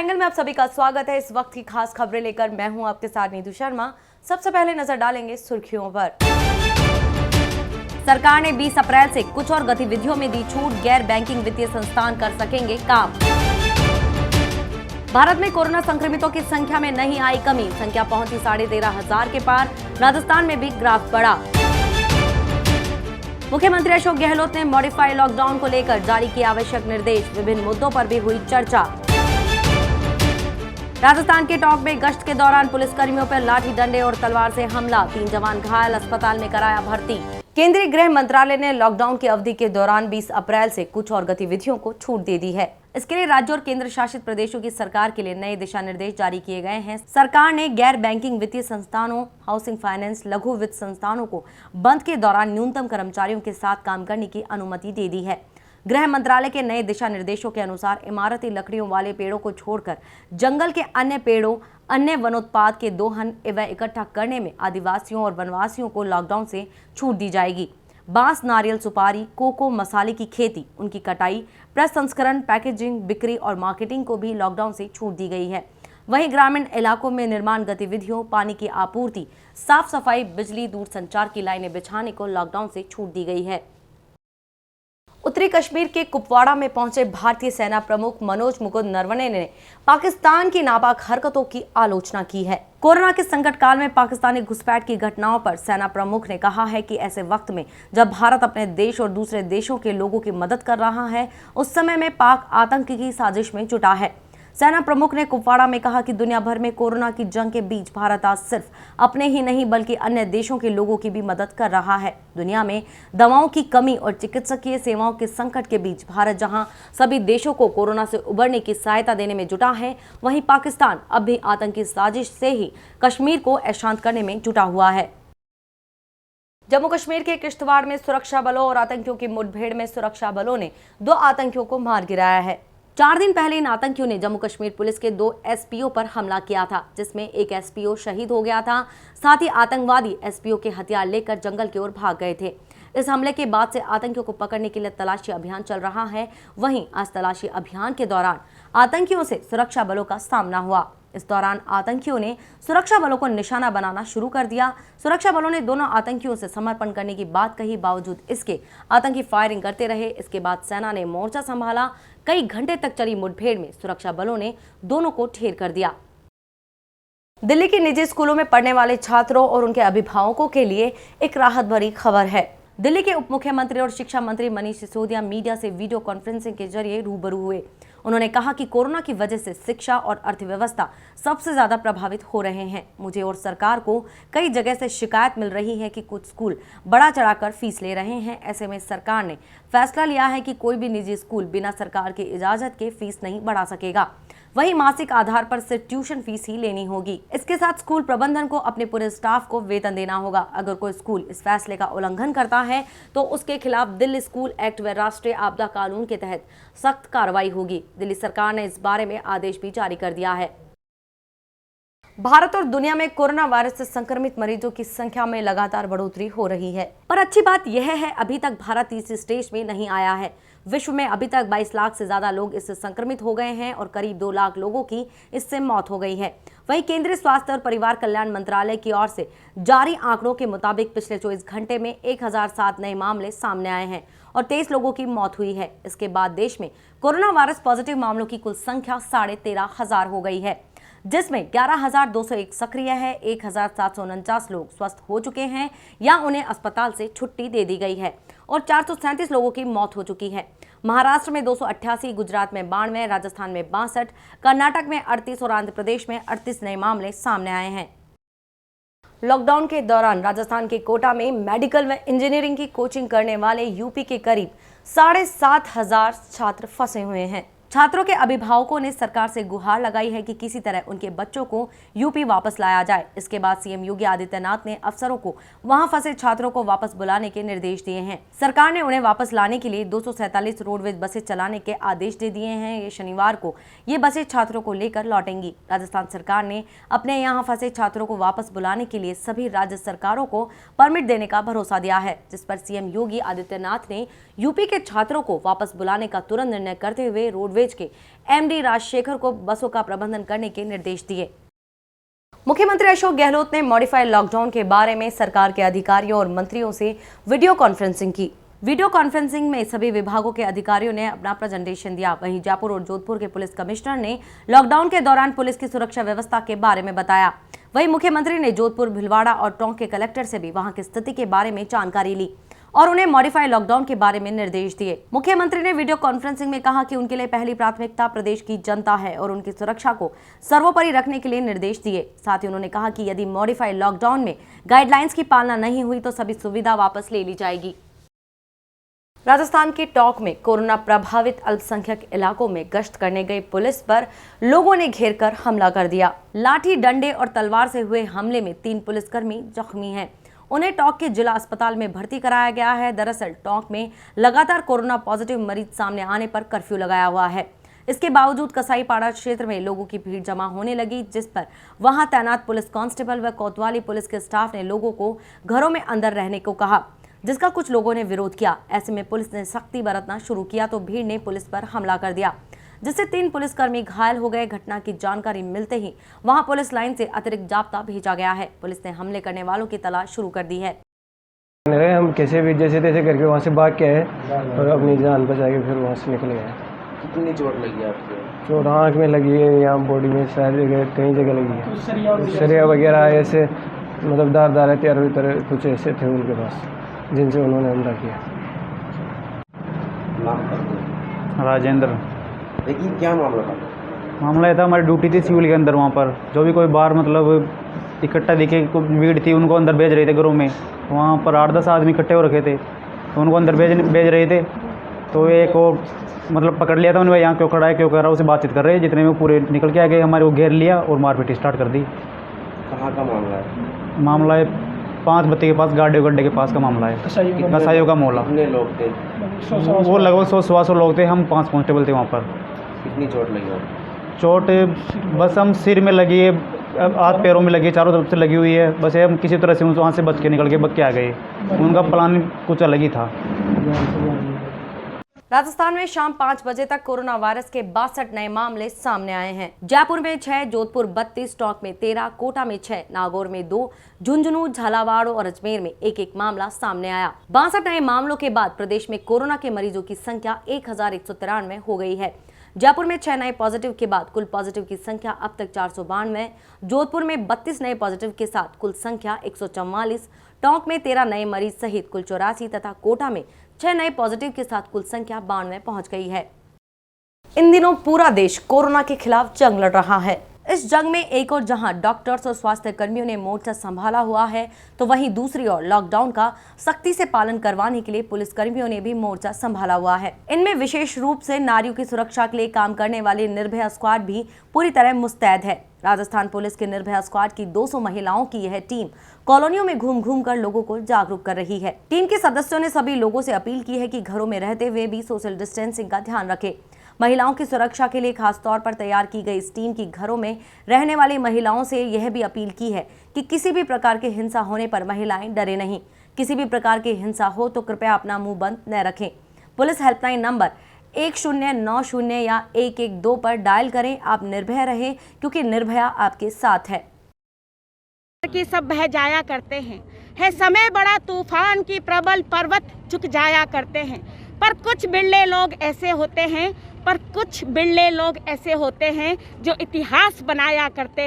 Angle में आप सभी का स्वागत है। इस वक्त की खास खबरें लेकर मैं हूं आपके साथ नीतू शर्मा। सबसे पहले नजर डालेंगे सुर्खियों पर। सरकार ने 20 अप्रैल से कुछ और गतिविधियों में दी छूट, गैर बैंकिंग वित्तीय संस्थान कर सकेंगे काम। भारत में कोरोना संक्रमितों की संख्या में नहीं आई कमी, संख्या पहुंची 13,500 के पार। राजस्थान में भी ग्राफ बढ़ा। मुख्यमंत्री अशोक गहलोत ने मॉडिफाइड लॉकडाउन को लेकर जारी किए आवश्यक निर्देश, विभिन्न मुद्दों पर भी हुई चर्चा। राजस्थान के टोंक में गश्त के दौरान पुलिसकर्मियों पर लाठी डंडे और तलवार से हमला, 3 जवान घायल, अस्पताल में कराया भर्ती। केंद्रीय गृह मंत्रालय ने लॉकडाउन की अवधि के दौरान 20 अप्रैल से कुछ और गतिविधियों को छूट दे दी है। इसके लिए राज्यों और केंद्र शासित प्रदेशों की सरकार के लिए नए दिशा निर्देश जारी किए गए हैं। सरकार ने गैर बैंकिंग वित्तीय संस्थानों, हाउसिंग फाइनेंस, लघु वित्त संस्थानों को बंद के दौरान न्यूनतम कर्मचारियों के साथ काम करने की अनुमति दे दी है। गृह मंत्रालय के नए दिशा निर्देशों के अनुसार इमारती लकड़ियों वाले पेड़ों को छोड़कर जंगल के अन्य पेड़ों, अन्य वनोत्पाद के दोहन एवं इकट्ठा करने में आदिवासियों और वनवासियों को लॉकडाउन से छूट दी जाएगी। बांस, नारियल, सुपारी, कोको, मसाले की खेती, उनकी कटाई, प्रसंस्करण, पैकेजिंग, बिक्री और मार्केटिंग को भी लॉकडाउन से छूट दी गई है। वहीं ग्रामीण इलाकों में निर्माण गतिविधियों, पानी की आपूर्ति, साफ सफाई, बिजली, दूरसंचार की लाइनें बिछाने को लॉकडाउन से छूट दी गई है। उत्तरी कश्मीर के कुपवाड़ा में पहुंचे भारतीय सेना प्रमुख मनोज मुकुंद नरवणे ने पाकिस्तान की नापाक हरकतों की आलोचना की है। कोरोना के संकट काल में पाकिस्तानी घुसपैठ की घटनाओं पर सेना प्रमुख ने कहा है कि ऐसे वक्त में जब भारत अपने देश और दूसरे देशों के लोगों की मदद कर रहा है, उस समय में पाक आतंक की साजिश में जुटा है। सेना प्रमुख ने कुपवाड़ा में कहा कि दुनिया भर में कोरोना की जंग के बीच भारत आज सिर्फ अपने ही नहीं बल्कि अन्य देशों के लोगों की भी मदद कर रहा है। दुनिया में दवाओं की कमी और चिकित्सकीय सेवाओं के संकट के बीच भारत जहां सभी देशों को कोरोना से उबरने की सहायता देने में जुटा है, वहीं पाकिस्तान अब भी आतंकी साजिश से ही कश्मीर को अशांत करने में जुटा हुआ है। जम्मू कश्मीर के किश्तवाड़ में सुरक्षा बलों और आतंकियों की मुठभेड़ में सुरक्षा बलों ने 2 आतंकियों को मार गिराया है। 4 दिन पहले इन आतंकियों ने जम्मू कश्मीर पुलिस के 2 एसपीओ पर हमला किया था, जिसमें एक एसपीओ शहीद हो गया था। साथ ही आतंकवादी एसपीओ के हथियार लेकर जंगल की ओर भाग गए थे। इस हमले के बाद से आतंकियों को पकड़ने के लिए तलाशी अभियान चल रहा है। वहीं आज तलाशी अभियान के दौरान आतंकियों से सुरक्षा बलों का सामना हुआ। इस दौरान आतंकियों ने सुरक्षा बलों को निशाना बनाना शुरू कर दिया। सुरक्षा बलों ने दोनों आतंकियों से समर्पण करने की बात कही, बावजूद इसके आतंकी फायरिंग करते रहे। इसके बाद सेना ने मोर्चा संभाला। कई घंटे तक चली मुठभेड़ में सुरक्षा बलों ने दोनों को ढेर कर दिया। दिल्ली के निजी स्कूलों में पढ़ने वाले छात्रों और उनके अभिभावकों के लिए एक राहत भरी खबर है। दिल्ली के उप मुख्यमंत्री और शिक्षा मंत्री मनीष सिसोदिया मीडिया से वीडियो कॉन्फ्रेंसिंग के जरिए रूबरू हुए। उन्होंने कहा कि कोरोना की वजह से शिक्षा और अर्थव्यवस्था सबसे ज्यादा प्रभावित हो रहे हैं। मुझे और सरकार को कई जगह से शिकायत मिल रही है कि कुछ स्कूल बढ़ा चढ़ाकर फीस ले रहे हैं। ऐसे में सरकार ने फैसला लिया है कि कोई भी निजी स्कूल बिना सरकार की इजाजत के फीस नहीं बढ़ा सकेगा। वहीं मासिक आधार पर सिर्फ ट्यूशन फीस ही लेनी होगी। इसके साथ स्कूल प्रबंधन को अपने पूरे स्टाफ को वेतन देना होगा। अगर कोई स्कूल इस फैसले का उल्लंघन करता है तो उसके खिलाफ दिल्ली स्कूल एक्ट व राष्ट्रीय आपदा कानून के तहत सख्त कार्रवाई होगी। दिल्ली सरकार ने इस बारे में आदेश भी जारी कर दिया है। भारत और दुनिया में कोरोना वायरस से संक्रमित मरीजों की संख्या में लगातार बढ़ोतरी हो रही है, पर अच्छी बात यह है अभी तक भारत तीसरी स्टेज में नहीं आया है। विश्व में अभी तक 22 लाख से ज्यादा लोग इससे संक्रमित हो गए हैं और करीब 2 लाख लोगों की इससे मौत हो गई है। वहीं केंद्रीय स्वास्थ्य और परिवार कल्याण मंत्रालय की ओर से जारी आंकड़ों के मुताबिक पिछले 24 घंटे में 1007 नए मामले सामने आए हैं और 23 लोगों की मौत हुई है। इसके बाद देश में कोरोना वायरस पॉजिटिव मामलों की कुल संख्या 13,500 हो गई है, जिसमें 11,201 सक्रिय है। 1,749 लोग स्वस्थ हो चुके हैं या उन्हें अस्पताल से छुट्टी दे दी गई है और 437 लोगों की मौत हो चुकी है। महाराष्ट्र में 288, गुजरात में 92, राजस्थान में 62, कर्नाटक में 38 और आंध्र प्रदेश में 38 नए मामले सामने आए हैं। लॉकडाउन के दौरान राजस्थान के कोटा में मेडिकल व इंजीनियरिंग की कोचिंग करने वाले यूपी के करीब 7,500 छात्र फंसे हुए हैं। छात्रों के अभिभावकों ने सरकार से गुहार लगाई है कि किसी तरह उनके बच्चों को यूपी वापस लाया जाए। इसके बाद सीएम योगी आदित्यनाथ ने अफसरों को वहां फंसे छात्रों को वापस बुलाने के निर्देश दिए हैं। सरकार ने उन्हें वापस लाने के लिए 247 रोडवेज बसें चलाने के आदेश दे दिए हैं। ये शनिवार को ये बसें छात्रों को लेकर लौटेंगी। राजस्थान सरकार ने अपने यहाँ फंसे छात्रों को वापस बुलाने के लिए सभी राज्य सरकारों को परमिट देने का भरोसा दिया है, जिस पर सीएम योगी आदित्यनाथ ने यूपी के छात्रों को वापस बुलाने का तुरंत निर्णय करते हुए रोडवेज रोडवेज के एमडी राजशेखर को बसों का प्रबंधन करने के निर्देश दिए। मुख्यमंत्री अशोक गहलोत ने मॉडिफाइड लॉकडाउन के बारे में सरकार के अधिकारियों और मंत्रियों से वीडियो कॉन्फ्रेंसिंग की। वीडियो कॉन्फ्रेंसिंग में सभी विभागों के अधिकारियों ने अपना प्रेजेंटेशन दिया। वहीं जयपुर और जोधपुर के पुलिस कमिश्नर ने लॉकडाउन के दौरान पुलिस की सुरक्षा व्यवस्था के बारे में बताया। वहीं मुख्यमंत्री ने जोधपुर, भीलवाड़ा और टोंक के कलेक्टर से भी वहां की स्थिति के बारे में जानकारी ली और उन्हें मॉडिफाइड लॉकडाउन के बारे में निर्देश दिए। मुख्यमंत्री ने वीडियो कॉन्फ्रेंसिंग में कहा कि उनके लिए पहली प्राथमिकता प्रदेश की जनता है और उनकी सुरक्षा को सर्वोपरि रखने के लिए निर्देश दिए। साथ ही उन्होंने कहा कि यदि मॉडिफाइड लॉकडाउन में गाइडलाइंस की पालना नहीं हुई तो सभी सुविधा वापस ले ली जाएगी। राजस्थान के टोंक में कोरोना प्रभावित अल्पसंख्यक इलाकों में गश्त करने गई पुलिस पर लोगों ने घेरकर हमला कर दिया। लाठी, डंडे और तलवार से हुए हमले में 3 पुलिसकर्मी जख्मी हैं। उन्हें टोंक के जिला अस्पताल में भर्ती कराया गया है। दरअसल टोंक में लगातार कोरोना पॉजिटिव मरीज सामने आने पर कर्फ्यू लगाया हुआ है। इसके बावजूद कसाईपाड़ा क्षेत्र में लोगों की भीड़ जमा होने लगी, जिस पर वहां तैनात पुलिस कांस्टेबल व कोतवाली पुलिस के स्टाफ ने लोगों को घरों में अंदर रहने को कहा, जिसका कुछ लोगों ने विरोध किया। ऐसे में पुलिस ने सख्ती बरतना शुरू किया तो भीड़ ने पुलिस पर हमला कर दिया, जिससे 3 पुलिसकर्मी घायल हो गए। घटना की जानकारी मिलते ही वहां पुलिस लाइन से अतिरिक्त जाब्ता भेजा गया है। पुलिस ने हमले करने वालों की तलाश शुरू कर दी है। हम कैसे भी जैसे तैसे करके वहाँ से भाग के आए और अपनी जान बचा के फिर वहाँ से निकल गए। कितनी चोट लगी आपको? चोट आँख में लगी है, यहाँ बॉडी में सारी जगह कई जगह लगी है। सरिया वगैरह ऐसे मतलब दार हथियार कुछ ऐसे थे उनके पास जिनसे उन्होंने हमला किया। राजेंद्र। देखिए क्या मामला था? मामला ये था, हमारी ड्यूटी थी सिविल के अंदर। वहाँ पर जो भी कोई बाहर मतलब इकट्ठा दिखे भीड़ थी, उनको अंदर भेज रहे थे घरों में। वहाँ पर 8-10 आदमी इकट्ठे हो रखे थे तो उनको अंदर भेज रहे थे। तो एक को मतलब पकड़ लिया था उन्होंने, यहाँ क्यों खड़ा है क्यों कर रहा है, उसे बातचीत कर रहे हैं। जितने में पूरे निकल के आ गए, हमारे को घेर लिया और मारपीट स्टार्ट कर दी। कहाँ का मामला है? मामला है 5 बत्ती के पास, गाड़े गड्ढे के पास का मामला है, कसाईयों का मोहल्ला। कितने लोग थे? वो लगभग 100-125 लोग थे। हम 5 कांस्टेबल थे वहाँ पर। कितनी चोट लगी हो? चोट बस हम सिर में लगी है, हाथ पैरों में लगी है, चारों तरफ से लगी हुई है। बस हम किसी तरह से वहाँ से बच के निकल के आ गए। उनका प्लान कुछ अलग ही था। राजस्थान में शाम 5 बजे तक कोरोना वायरस के 62 नए मामले सामने आए हैं। जयपुर में 6, जोधपुर 32, टोंक में 13, कोटा में 6, नागौर में 2, झुंझुनू, झालावाड़ और अजमेर में 1-1 मामला सामने आया। 62 नए मामलों के बाद प्रदेश में कोरोना के मरीजों की संख्या 1193 हो गई है। जयपुर में 6 नए पॉजिटिव के बाद कुल पॉजिटिव की संख्या अब तक 492, जोधपुर में 32 नए पॉजिटिव के साथ कुल संख्या 144, टोंक में 13 नए मरीज सहित कुल 84 तथा कोटा में 6 नए पॉजिटिव के साथ कुल संख्या 92 पहुंच गई है। इन दिनों पूरा देश कोरोना के खिलाफ जंग लड़ रहा है। इस जंग में एक और जहां डॉक्टर्स और स्वास्थ्य कर्मियों ने मोर्चा संभाला हुआ है, तो वहीं दूसरी ओर लॉकडाउन का सख्ती से पालन करवाने के लिए पुलिस कर्मियों ने भी मोर्चा संभाला हुआ है। इनमें विशेष रूप से नारियों की सुरक्षा के लिए काम करने वाली निर्भया स्क्वाड भी पूरी तरह मुस्तैद है। राजस्थान पुलिस की निर्भया स्क्वाड की 200 महिलाओं की यह टीम कॉलोनियों में घूम कर लोगों को जागरूक कर रही है। टीम के सदस्यों ने सभी लोगों से अपील की है कि घरों में रहते हुए भी सोशल डिस्टेंसिंग का ध्यान रखें। महिलाओं की सुरक्षा के लिए खास तौर पर तैयार की गई इस टीम की घरों में रहने वाली महिलाओं से यह भी अपील की है कि किसी भी प्रकार की हिंसा होने पर महिलाएं डरे नहीं। किसी भी प्रकार की हिंसा हो तो कृपया अपना मुंह बंद न रखें। पुलिस हेल्पलाइन नंबर 1090 या 112 पर डायल करें। आप निर्भय रहें, क्योंकि निर्भया आपके साथ है। कि सब बह जाया करते हैं, है समय बड़ा तूफान की प्रबल पर्वत झुक जाया करते हैं। पर कुछ बिरले लोग ऐसे होते हैं जो इतिहास बनाया करते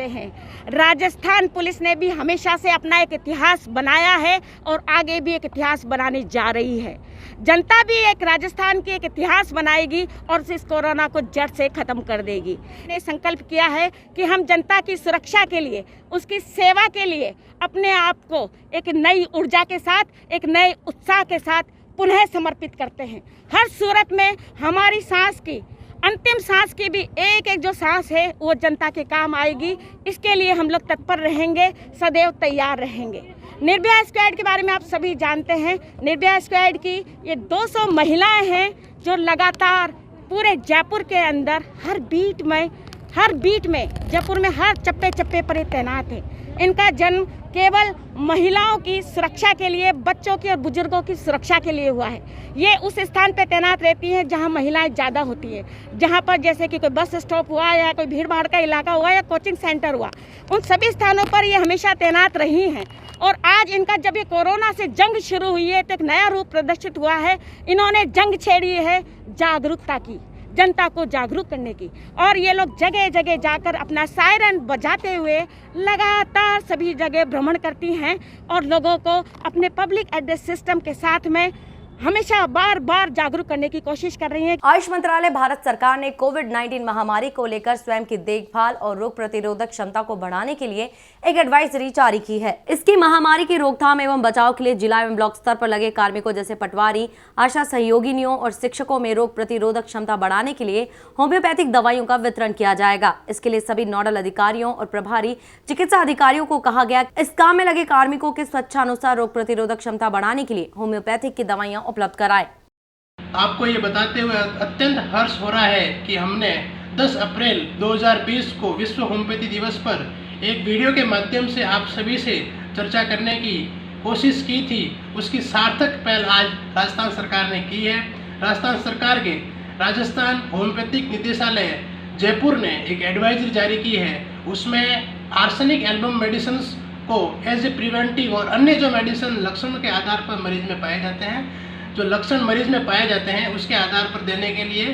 हैं। राजस्थान पुलिस ने भी हमेशा से अपना एक इतिहास बनाया है और आगे भी एक इतिहास बनाने जा रही है। जनता भी एक राजस्थान की एक इतिहास बनाएगी और इस कोरोना को जड़ से ख़त्म कर देगी। ने संकल्प किया है कि हम जनता की सुरक्षा के लिए, उसकी सेवा के लिए अपने आप को एक नई ऊर्जा के साथ, एक नए उत्साह के साथ पुनः समर्पित करते हैं। हर सूरत में हमारी सांस की, अंतिम सांस की भी एक जो सांस है वो जनता के काम आएगी। इसके लिए हम लोग तत्पर रहेंगे, सदैव तैयार रहेंगे। निर्भया स्क्वाड के बारे में आप सभी जानते हैं। निर्भया स्क्वाड की ये 200 महिलाएं हैं जो लगातार पूरे जयपुर के अंदर हर बीट में हर बीट में, जयपुर में हर चप्पे चप्पे पर ये तैनात है। इनका जन्म केवल महिलाओं की सुरक्षा के लिए, बच्चों की और बुजुर्गों की सुरक्षा के लिए हुआ है। ये उस स्थान पे तैनात रहती हैं जहां महिलाएं ज़्यादा होती है, जहां पर जैसे कि कोई बस स्टॉप हुआ या कोई भीड़ भाड़ का इलाका हुआ या कोचिंग सेंटर हुआ, उन सभी स्थानों पर ये हमेशा तैनात रही हैं। और आज इनका जब ये कोरोना से जंग शुरू हुई है तो एक नया रूप प्रदर्शित हुआ है। इन्होंने जंग छेड़ी है जागरूकता की, जनता को जागरूक करने की, और ये लोग जगह जगह जाकर अपना सायरन बजाते हुए लगातार सभी जगह भ्रमण करती हैं और लोगों को अपने पब्लिक एड्रेस सिस्टम के साथ में हमेशा बार बार जागरूक करने की कोशिश कर रही हैं। आयुष मंत्रालय भारत सरकार ने कोविड-19 महामारी को लेकर स्वयं की देखभाल और रोग प्रतिरोधक क्षमता को बढ़ाने के लिए एक एडवाइजरी जारी की है। इसकी महामारी की रोकथाम एवं बचाव के लिए जिला एवं ब्लॉक स्तर पर लगे कार्मिकों जैसे पटवारी, आशा सहयोगिनियों और शिक्षकों में रोग प्रतिरोधक क्षमता बढ़ाने के लिए होम्योपैथिक दवाइयों का वितरण किया जाएगा। इसके लिए सभी नोडल अधिकारियों और प्रभारी चिकित्सा अधिकारियों को कहा गया इस काम में लगे कार्मिकों के स्वेच्छानुसार रोग प्रतिरोधक क्षमता बढ़ाने के लिए होम्योपैथिक की दवाइयां उपलब्ध कराएं। आपको ये बताते हुए अत्यंत हर्ष हो रहा है कि हमने 10 अप्रैल 2020 को विश्व होम्योपैथी दिवस पर एक वीडियो के माध्यम से आप सभी से चर्चा करने की कोशिश की थी। उसकी सार्थक पहल आज राजस्थान सरकार ने की है। राजस्थान सरकार के राजस्थान होम्योपैथिक निदेशालय जयपुर ने एक एडवाइजरी जारी की है। उसमें आर्सेनिक एल्बम मेडिसिन को एज ए प्रिवेंटिव और अन्य जो मेडिसिन लक्षणों के आधार पर मरीज में पाए जाते हैं, जो लक्षण मरीज में पाए जाते हैं उसके आधार पर देने के लिए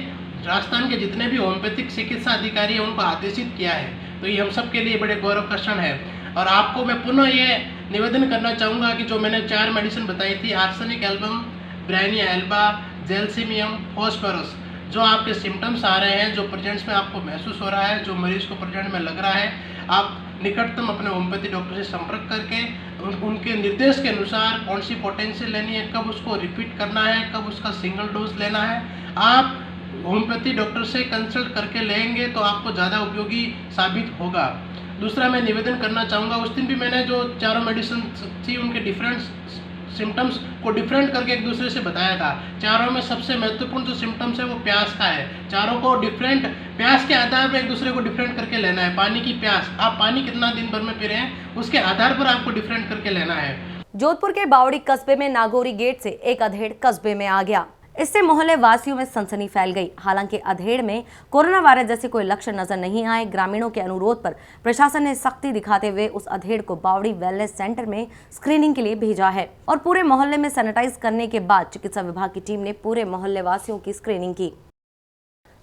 राजस्थान के जितने भी होम्योपैथिक चिकित्सा अधिकारी हैं उनको आदेशित किया है। तो ये हम सब के लिए बड़े गौरव का क्षण है। और आपको मैं पुनः ये निवेदन करना चाहूँगा कि जो मैंने 4 मेडिसिन बताई थी, arsenic album, bryonia alba, gelsemium, phosphorus, जो आपके सिम्टम्स आ रहे हैं, जो प्रेजेंट्स में आपको महसूस हो रहा है, जो मरीज को प्रेजेंट में लग रहा है, आप निकटतम अपने होम्योपैथी डॉक्टर से संपर्क करके उनके निर्देश के अनुसार कौन सी पोटेंशियल लेनी है, कब उसको रिपीट करना है, कब उसका सिंगल डोज लेना है, आप होम्योपैथी डॉक्टर से कंसल्ट करके लेंगे तो आपको ज़्यादा उपयोगी साबित होगा। दूसरा मैं निवेदन करना चाहूँगा, उस दिन भी मैंने जो 4 मेडिसिन थी उनके डिफरेंट सिम्टम्स को डिफरेंट करके एक दूसरे से बताया था। चारों में सबसे महत्वपूर्ण जो सिम्टम्स है वो प्यास का है। चारों को डिफरेंट प्यास के आधार पर एक दूसरे को डिफरेंट करके लेना है। पानी की प्यास, आप पानी कितना दिन भर में पी रहे हैं उसके आधार पर आपको डिफरेंट करके लेना है। जोधपुर के बावड़ी कस्बे में नागौरी गेट से एक अधेड़ कस्बे में आ गया। इससे मोहल्ले वासियों में सनसनी फैल गई। हालांकि अधेड़ में कोरोना वायरस जैसे कोई लक्षण नजर नहीं आए। ग्रामीणों के अनुरोध पर प्रशासन ने सख्ती दिखाते हुए उस अधेड़ को बावड़ी वेलनेस सेंटर में स्क्रीनिंग के लिए भेजा है और पूरे मोहल्ले में सैनिटाइज करने के बाद चिकित्सा विभाग की टीम ने पूरे मोहल्ले वासियों की स्क्रीनिंग की।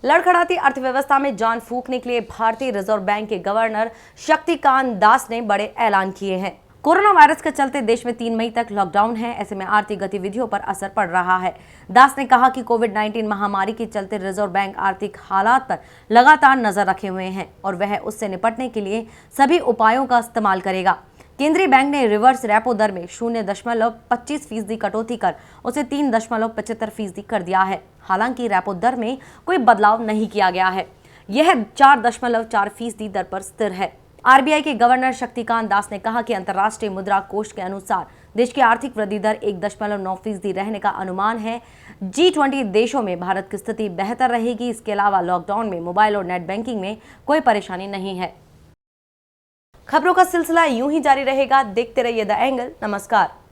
लड़खड़ाती अर्थव्यवस्था में जान फूंकने के लिए भारतीय रिजर्व बैंक के गवर्नर शक्तिकांत दास ने बड़े ऐलान किए हैं। कोरोना वायरस के चलते देश में 3 मई तक लॉकडाउन है। ऐसे में आर्थिक गतिविधियों पर असर पड़ रहा है। दास ने कहा कि कोविड-19 महामारी के चलते रिजर्व बैंक आर्थिक हालात पर लगातार नजर रखे हुए हैं और वह उससे निपटने के लिए सभी उपायों का इस्तेमाल करेगा। केंद्रीय बैंक ने रिवर्स रेपो दर में 0.25% कटौती कर उसे 3.75% कर दिया है। हालांकि रेपो दर में कोई बदलाव नहीं किया गया है। यह 4.4% दर पर स्थिर है। आरबीआई के गवर्नर शक्तिकांत दास ने कहा कि अंतर्राष्ट्रीय मुद्रा कोष के अनुसार देश की आर्थिक वृद्धि दर 1.9% रहने का अनुमान है। G20 देशों में भारत की स्थिति बेहतर रहेगी। इसके अलावा लॉकडाउन में मोबाइल और नेट बैंकिंग में कोई परेशानी नहीं है। खबरों का सिलसिला यूं ही जारी रहेगा। देखते रहिए द एंगल। नमस्कार।